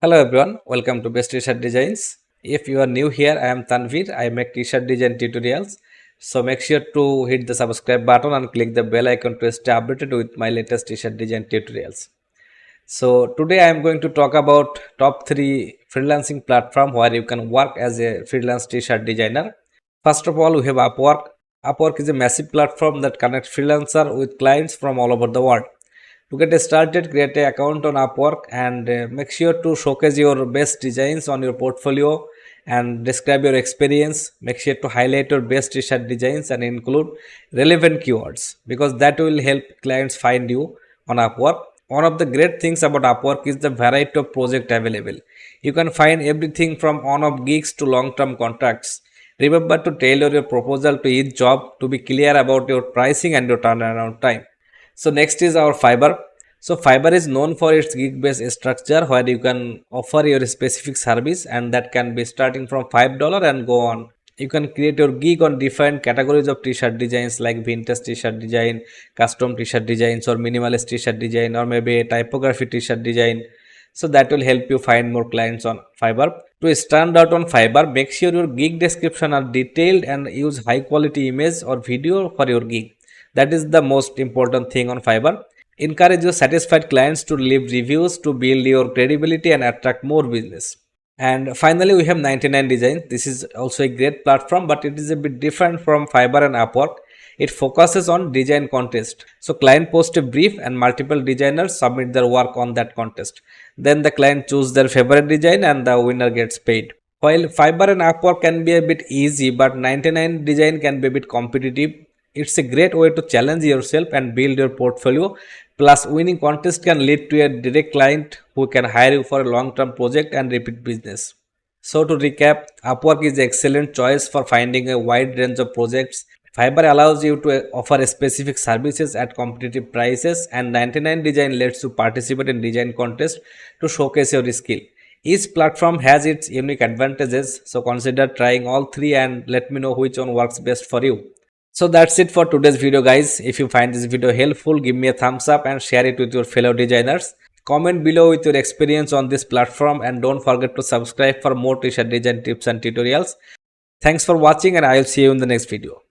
Hello everyone, welcome to Best T-shirt Designs. If you are new here, I am Tanvir. I make T-shirt design tutorials. So make sure to hit the subscribe button and click the bell icon to stay updated with my latest T-shirt design tutorials. So today I am going to talk about top 3 freelancing platform where you can work as a freelance T-shirt designer. First of all, we have Upwork. Upwork is a massive platform that connects freelancer with clients from all over the world. To get started, create an account on Upwork and make sure to showcase your best designs on your portfolio and describe your experience. Make sure to highlight your best t-shirt designs and include relevant keywords because that will help clients find you on Upwork. One of the great things about Upwork is the variety of projects available. You can find everything from on-off gigs to long-term contracts. Remember to tailor your proposal to each job to be clear about your pricing and your turnaround time. So next is our Fiverr. So Fiverr is known for its gig-based structure where you can offer your specific service and that can be starting from $5 and go on. You can create your gig on different categories of t-shirt designs like vintage t-shirt design, custom t-shirt designs or minimalist t-shirt design or maybe a typography t-shirt design. So that will help you find more clients on Fiverr. To stand out on Fiverr, make sure your gig description are detailed and use high quality image or video for your gig. That is the most important thing on Fiverr. Encourage your satisfied clients to leave reviews to build your credibility and attract more business. And finally, we have 99designs. This is also a great platform, but it is a bit different from Fiverr and Upwork. It focuses on design contest. So client posts a brief and multiple designers submit their work on that contest. Then the client chooses their favorite design and the winner gets paid. While Fiverr and Upwork can be a bit easy, but 99design can be a bit competitive. It's a great way to challenge yourself and build your portfolio. Plus, winning contest can lead to a direct client who can hire you for a long-term project and repeat business. So to recap, Upwork is an excellent choice for finding a wide range of projects. Fiverr allows you to offer specific services at competitive prices, and 99design lets you participate in design contests to showcase your skill. Each platform has its unique advantages, so consider trying all three and let me know which one works best for you. So that's it for today's video guys. If you find this video helpful, give me a thumbs up and share it with your fellow designers. Comment below with your experience on this platform and don't forget to subscribe for more t-shirt design tips and tutorials. Thanks for watching and I will see you in the next video.